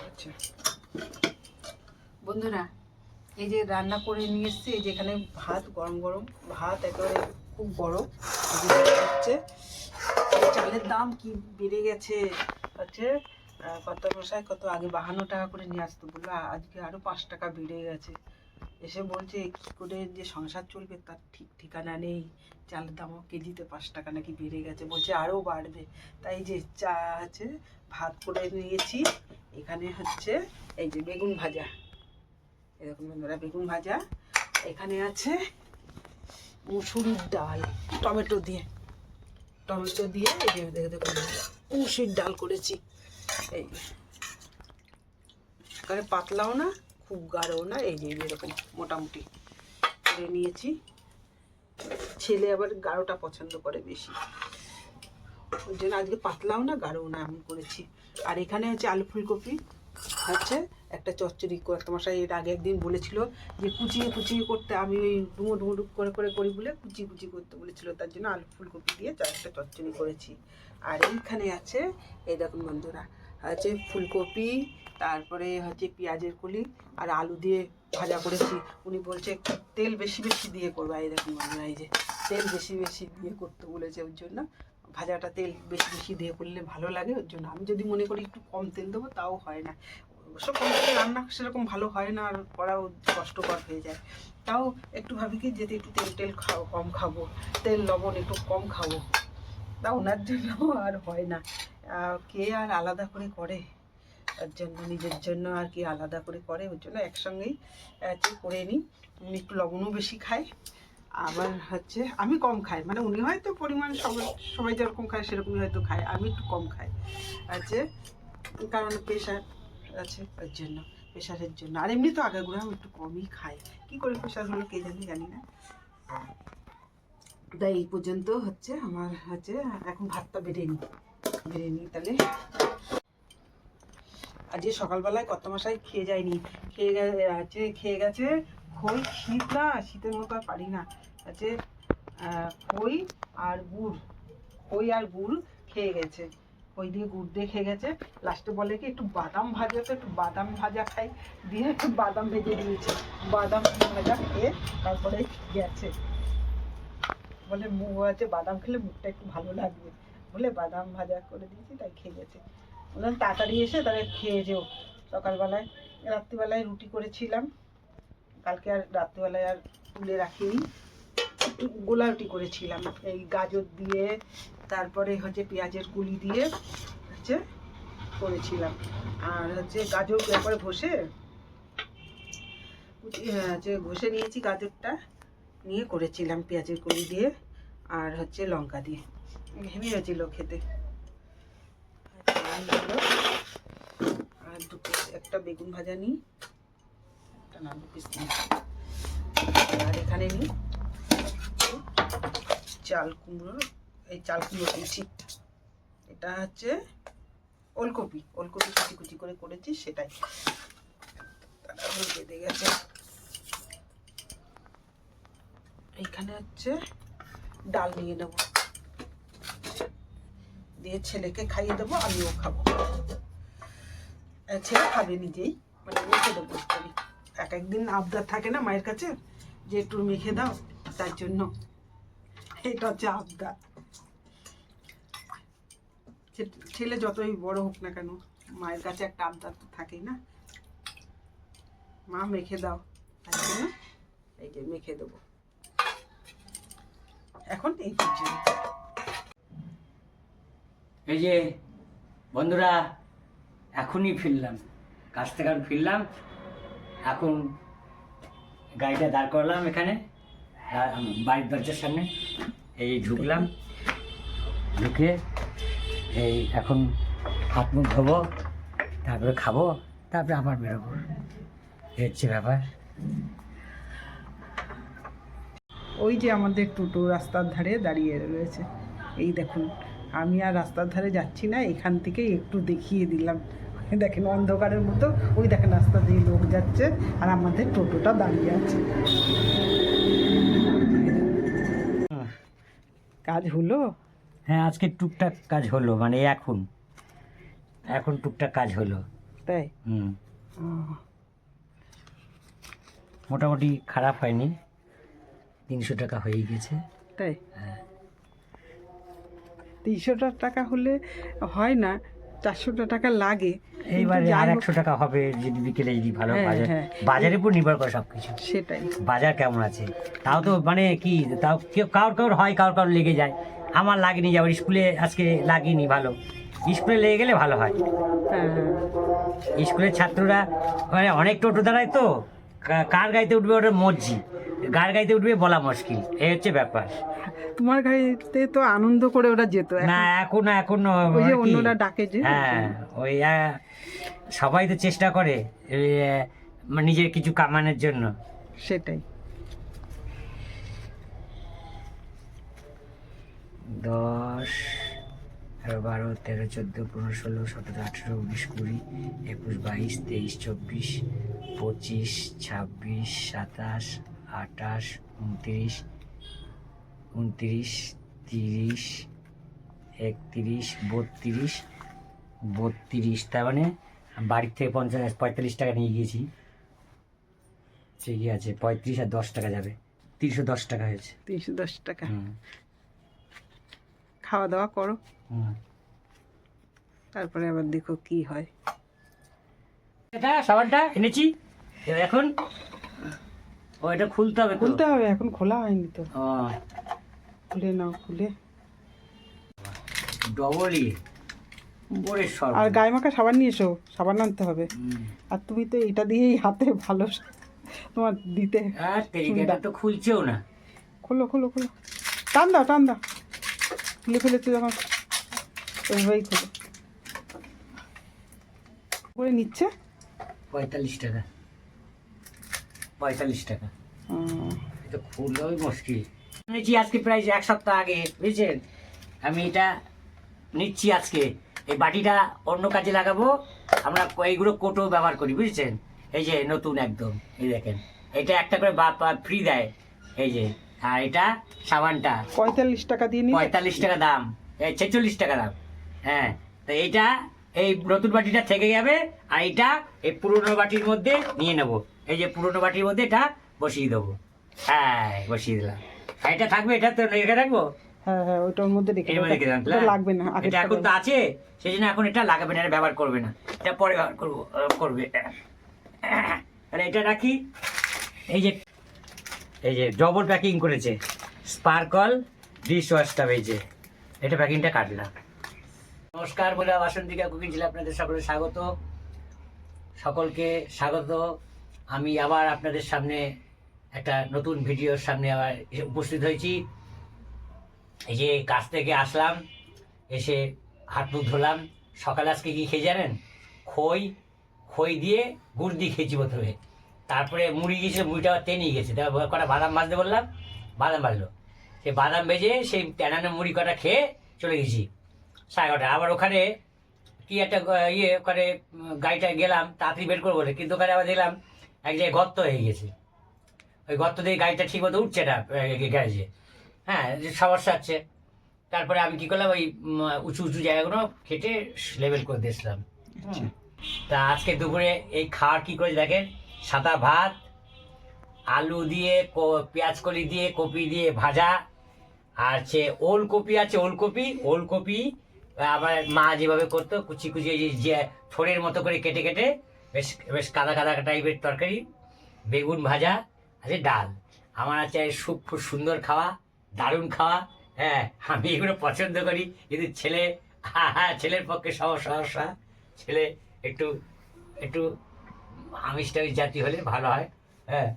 আচ্ছা বন্ধুরা, এই যে রান্না করে নিয়ে এসছি, এই যে এখানে ভাত, গরম গরম ভাত, একেবারে খুব গরম হচ্ছে। চালের দাম কি বেড়ে গেছে হচ্ছে। কত মশাই কত আগে 52 টাকা করে নিয়ে আসতো, বললো আজকে আরও 5 টাকা বেড়ে গেছে। এসে বলছে কী করে যে সংসার চলবে তার ঠিক ঠিকানা নেই। চালের দামও কেজিতে 5 টাকা নাকি বেড়ে গেছে, বলছে আরও বাড়বে। তাই যে চা আছে, ভাত করে নিয়েছি। এখানে হচ্ছে এই যে বেগুন ভাজা, এরকম বন্ধুরা বেগুন ভাজা। এখানে আছে মুসুরির ডাল টমেটো দিয়ে, এই যে দেখুন মুসুরির ডাল করেছি। এই এখানে পাতলাও না খুব গাঢ়ও না, এই যে এরকম মোটামুটি করে নিয়েছি। ছেলে আবার গাঢ়টা পছন্দ করে বেশি, ওই জন্য আজকে পাতলাও না গাঢ়ও না এমন করেছি। আর এখানে হচ্ছে আলু ফুলকপি হচ্ছে একটা চচ্চড়ি। তোমাশাই এর আগে একদিন বলেছিল যে কুচিয়ে কুচিয়ে করতে, আমি ওই ডুমো ডুমো করে করে করি বলে কুচি কুচি করতে বলেছিল, তার জন্য আলু ফুলকপি দিয়ে একটা চচ্চড়ি করেছি। আর এইখানে আছে এই দেখুন বন্ধুরা, হচ্ছে ফুলকপি, তারপরে হচ্ছে পেঁয়াজের কলি আর আলু দিয়ে ভাজা করেছি। উনি বলছে তেল বেশি বেশি দিয়ে করবো, এই দেখুন বন্ধুরা, এই যে তেল বেশি বেশি দিয়ে করতে বলেছে। ওর জন্য ভাজাটা তেল বেশি বেশি দিয়ে করলে ভালো লাগে, ওর জন্য। আমি যদি মনে করি একটু কম তেল দেবো তাও হয় না, অবশ্য কম তেলে রান্না সেরকম ভালো হয় না, আর করাও কষ্টকর হয়ে যায়। তাও একটু ভাবি কি যেতে একটু তেল কম খাবো, তেল লবণ একটু কম খাবো, তা ওনার জন্য আর হয় না। কে আর আলাদা করে করে, তার জন্য নিজের জন্য আর কি আলাদা করে করে, ওর জন্য একসঙ্গেই করে নিই। উনি একটু লবণও বেশি খায়, আবার হচ্ছে আমি কম খাই, মানে উনি হয়তো পরিমাণ সবাই যেরকম খায় সেরকমই হয়তো খায়, আমি একটু কম খাই আছে, কারণ প্রেশার আছে ওর জন্য, প্রেশারের জন্য। আর এমনি তো আগাগোড়া আমি একটু কমই খাই, কী করে প্রেশার হলো কে জানি না। তাই এই পর্যন্ত হচ্ছে আমার হচ্ছে, এখন ভাতটা বেড়ে নিই তাহলে। আজকে সকালবেলায় কত মশাই খেয়ে যায়নি, খেয়ে গেছে খই। শীত না, শীতের মতো আর পারি না। আছে খই আর গুড় খেয়ে গেছে, খই দিয়ে গুড় দিয়ে খেয়ে গেছে। লাস্টে বলে কি একটু বাদাম ভাজা, তো একটু বাদাম ভাজা খাই, দিয়ে একটু বাদাম ভেজে দিয়েছে। বাদাম ভাজা খেয়ে তারপরে গেছে, বলে মুখ আছে বাদাম খেলে মুখটা একটু ভালো লাগবে বলে বাদাম ভাজা করে দিয়েছি, তাই খেয়ে গেছে। বললাম তাড়াতাড়ি এসে তাহলে খেয়ে যেও। সকালবেলায় রাত্রিবেলায় রুটি করেছিলাম, কালকে আর রাত্রিবেলায় আর তুলে রাখিনি, গোলা রুটি করেছিলাম এই গাজর দিয়ে, তারপরে হচ্ছে পেঁয়াজের কুলি দিয়ে হচ্ছে করেছিলাম। আর হচ্ছে গাজর একবারে ঘষে ঘষে নিয়েছি, গাজরটা নিয়ে করেছিলাম পেঁয়াজের কুলি দিয়ে আর হচ্ছে লঙ্কা দিয়ে, ঘেমে হয়েছিল খেতে। আর একটা বেগুন ভাজা নিই, একটা না 2 পিস নিই। আর এখানে নিই চাল কুমড়ো, এই চাল কুমড়ো দিচ্ছি, এটা হচ্ছে ওলকপি কুচি কুচি করে করেছি সেটাই, তারপর বেঁধে গেছে। এইখানে হচ্ছে ডাল নিয়ে নেবো, দিয়ে ছেলেকে খাইয়ে দেবো, আমিও খাবো। ছেলে খাবে নিজেই, মানে মেখে দেবো। এক একদিন আবদার থাকে না মায়ের কাছে যে একটু মেখে দাও, তার জন্য এটা হচ্ছে আবদার। ছেলে যতই বড় হোক না কেন, মায়ের কাছে একটা আবদার তো থাকেই না, মা মেখে দাও, তার জন্য এই যে মেখে দেবো। এখন এই পর্যন্ত। এই যে বন্ধুরা, এখনই ফিরলাম, কাজ থেকে ফিরলাম। এখন গাড়িটা দাঁড় করলাম এখানে বাড়ির দরজার সামনে, এই ঢুকলাম, ঢুকে এই এখন হাত মুখ ধোবো, তারপরে খাবো, তারপরে আবার বেরোবো, এই হচ্ছে ব্যাপার। ওই যে আমাদের টোটো রাস্তার ধারে দাঁড়িয়ে রয়েছে, এই দেখুন। আমি আর রাস্তার ধারে যাচ্ছি না, এখান থেকে একটু দেখিয়ে দিলাম। দেখেন অন্ধকারের মতো, ওই দেখেন রাস্তা দিয়ে লোক যাচ্ছে আর আমাদের টোটোটা দাঁড়িয়ে আছে। কাজ হলো? হ্যাঁ, আজকে টুকটাক কাজ হলো, মানে এখন এখন টুকটাক কাজ হলো। তাই হুম, ও, মোটামুটি খারাপ হয়নি, 300 টাকা হয়ে গেছে। তাই হ্যাঁ। 300 টাকা হলে হয় না, 400 টাকা লাগে। কিন্তু এইবারে যাই আর হোক, 100 টাকা হবে যদি বিকেলে যদি ভালো হ্যাঁ, বাজার, হ্যাঁ। বাজারের উপর নির্ভর করে সব কিছু। সেটাই। বাজার কেমন আছে তাও তো মানে কি, তাও কেউ কারোর কারোর হয়, কারোর কারোর লেগে যায়। আমার লাগেনি, যাবার স্কুলে আজকে লাগিনি, ভালো স্কুলে লেগে গেলে ভালো হয়। হ্যাঁ হ্যাঁ স্কুলের ছাত্ররা মানে অনেক টোটো দাঁড়ায় তো, কার গাড়িতে উঠবে ওটা মর্জি, কার গাড়িতে উঠবে বলা মুশকিল, এই হচ্ছে ব্যাপার। তোমার গাড়িতে তো আনন্দ করে ওরা যেত, না এখন এখন ওই যে কি, অন্যরা ডাকে যে। হ্যাঁ ওই সবাই তো চেষ্টা করে এই, নিজের কিছু কামানোর জন্য। সেটাই। 10, 11, 12, 13, 14, 15, 16, 17, 18, 19, 20, 21, 22, 23, 24, 25, 26, 27, 28, 29, 29, 30, 31, 32, 32, তার মানে বাড়ির থেকে 45 টাকা নিয়ে গিয়েছি, ঠিকই আছে, 35 আর 10 টাকা যাবে, 310 টাকা হয়েছে। 310 টাকা। হুম খাওয়া দাওয়া করো, হুম। তারপরে আবার দেখো কি হয়। এটা সাবানটা এনেছি, এবার এখন ও এটা খুলতে হবে তো। খুলতে হবে, এখন খোলা হয়নি তো। ও খুলে নাও, খুলে। ডবল ই ওরে সর্ব। আর গায়ে মাখা সাবান নিয়ে এসো, সাবান আনতে হবে। হুম। আর তুমি তো এটা দিয়েই হাতে ভালো তোমার দিতে। আর তেরিকাটা তো খুলছেও না। খোলো খোলো খোলো, টান দাও টান দাও, খুলে ফেলেছো যখন ওইভাবেই খোলো। করে নিচ্ছে 45 টাকা, 45 টাকা, এটা খুললেও মুশকিল। নিচ্ছি আজকে প্রায় 1 সপ্তাহ আগে, বুঝছেন, আমি এটা নিচ্ছি আজকে। এই বাটিটা অন্য কাজে লাগাবো, আমরা এইগুলো কোটো ব্যবহার করি, বুঝছেন। এই যে নতুন একদম, এই দেখেন, এটা একটা করে ফ্রি দেয়, এই যে। আর এটা সাবানটা 45 টাকা দিয়ে নিয়ে 45 টাকা দাম, এই 46 টাকা দাম। হ্যাঁ, তো এইটা এই নতুন বাটিটা থেকে যাবে, আর এটা এই পুরনো বাটির মধ্যে নিয়ে নেব। এই যে পুরনো বাটির মধ্যে এটা বসিয়ে দেবো। হ্যাঁ বসিয়ে দিলাম, আর এটা থাকবে, এটা তো রেখে রাখবো, হ্যাঁ হ্যাঁ ওইটার মধ্যে রেখে এর দাও, মধ্যে রেখে দিলাম, ওটা লাগবে না, এটা এখন তো আছে, সেই জন্য এখন এটা লাগাবে না, এটা ব্যবহার করবে না, এটা পরে ব্যবহার করবো, করবে। আর এটা রাখি, এই যে ডবল প্যাকিং করেছে স্পার্কল ডিশ ওয়াশ টাব, এই যে এটা প্যাকিংটা কাটলাম। নমস্কার বলে বাসন্তিকা কুকিং চ্যানেলে আপনাদের সকলের স্বাগত, সকলকে স্বাগত। আমি আবার আপনাদের সামনে একটা নতুন ভিডিওর সামনে আবার উপস্থিত হয়েছি। এই যে কাজ থেকে আসলাম, এসে হাত মুখ ধুলাম। সকালে আজকে কি খেয়ে জানেন, খই দিয়ে গুড় দিয়ে খেয়েছি প্রথমে, তারপরে মুড়ি গিয়েছে, মুড়িটা আবার টেনে গেছে, তারপর কটা বাদাম ভাজতে বললাম, বাদাম ভাজলো, সেই বাদাম ভেজে সেই টেনানো মুড়ি কটা খেয়ে চলে গেছি 11:30। আবার ওখানে কি একটা ওখানে গাড়িটা গেলাম তাড়াতাড়ি বের করবো বলে, কিন্তু ওখানে আবার দেখলাম এক জায়গায় গর্ত হয়ে গেছে, ওই গর্ত দিয়ে গাড়িটা ঠিক মতো উঠছে না গ্যারেজে, হ্যাঁ সমস্যা হচ্ছে। তারপরে আমি কি করলাম, ওই উঁচু উঁচু জায়গাগুলো কেটে লেবেল করে দিয়েছিলাম। তা আজকে দুপুরে এই খাওয়ার কি করে দেখেন, সাদা ভাত, আলু দিয়ে পেঁয়াজ কলি দিয়ে কপি দিয়ে ভাজা, আর হচ্ছে ওলকপি আছে, ওলকপি আবার মা যেভাবে করতো কুচি কুচি যে থোড়ের মতো করে কেটে কেটে বেশ বেশ কাদা কাদা টাইপের তরকারি, বেগুন ভাজা আছে, ডাল। আমার আছে খুব খুব সুন্দর খাওয়া, দারুণ খাওয়া। হ্যাঁ আমি এগুলো পছন্দ করি, কিন্তু ছেলের পক্ষে সমস্যা, ছেলে একটু একটু আমিষ টামিষ জাতীয় হলে ভালো হয়। হ্যাঁ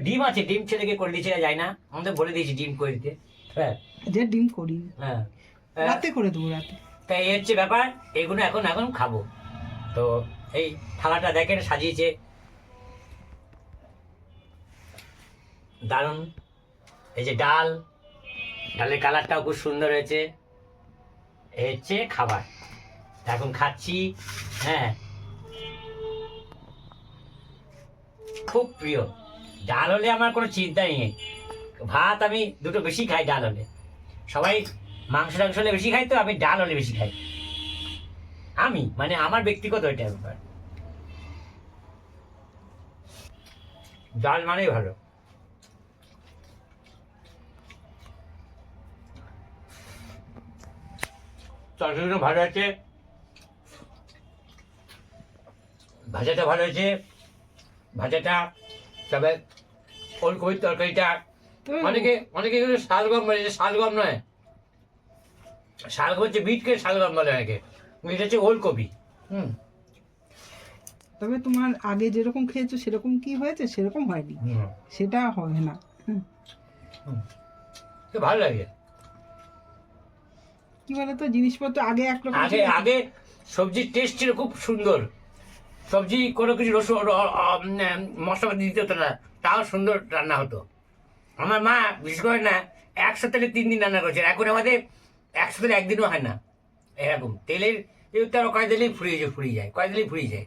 ডিম আছে, ডিম ছেলেকে করে দিচ্ছে যায় না, আমাদের বলে দিয়েছি ডিম করে দিতে। হ্যাঁ যে ডিম করি, হ্যাঁ রাতে করে দেবো, রাতে। তাই এই হচ্ছে ব্যাপার, এগুলো এখন খাবো। তো এই থালাটা দেখেন সাজিয়েছে দারুণ, এই যে ডালের কালারটাও খুব সুন্দর হয়েছে, এই হচ্ছে খাবার, এখন খাচ্ছি। হ্যাঁ খুব প্রিয়, ডাল হলে আমার কোনো চিন্তাই নেই। ভাত আমি দুটো বেশি খাই ডাল হলে, সবাই মাংস টাংস হলে বেশি খাই, তো আমি ডাল হলে বেশি খাই। আমি মানে আমার ব্যক্তিগত এটা ব্যাপার। ডাল মানেই ভালো। তরকারিটা ভালো আছে, ভাজাটা ভালো হয়েছে, ভাজাটা। তবে ওলকপির তরকারিটা অনেকে কিন্তু শালগম বলে, শালগম নয়, শালগম হচ্ছে বিটকে শালগম বলে অনেকে, এটা হচ্ছে ওলকপি। তবে তোমার আগে যেরকম খেয়েছো সেরকম কি হয়েছে, সেরকম হয়নি, সেটা হবে না। তো ভালো লাগে। কি বলতো, জিনিসপত্র আগে একরকম আগে ছিল। আগে সবজির টেস্ট ছিল খুব সুন্দর, সবজি কোনো কিছু রসুন মশলাপাতি দিতে হতো না, তাও সুন্দর রান্না হতো। আমার মা বিশেষ করে না 1 সপ্তাহে 3 দিন রান্না করছে, এখন আমাদের 1 সপ্তাহে 1 দিনও হয় না। এরকম তেলের তার কয় দিলেই ফুরিয়ে যায়, কয় দিলেই ফুরিয়ে যায়।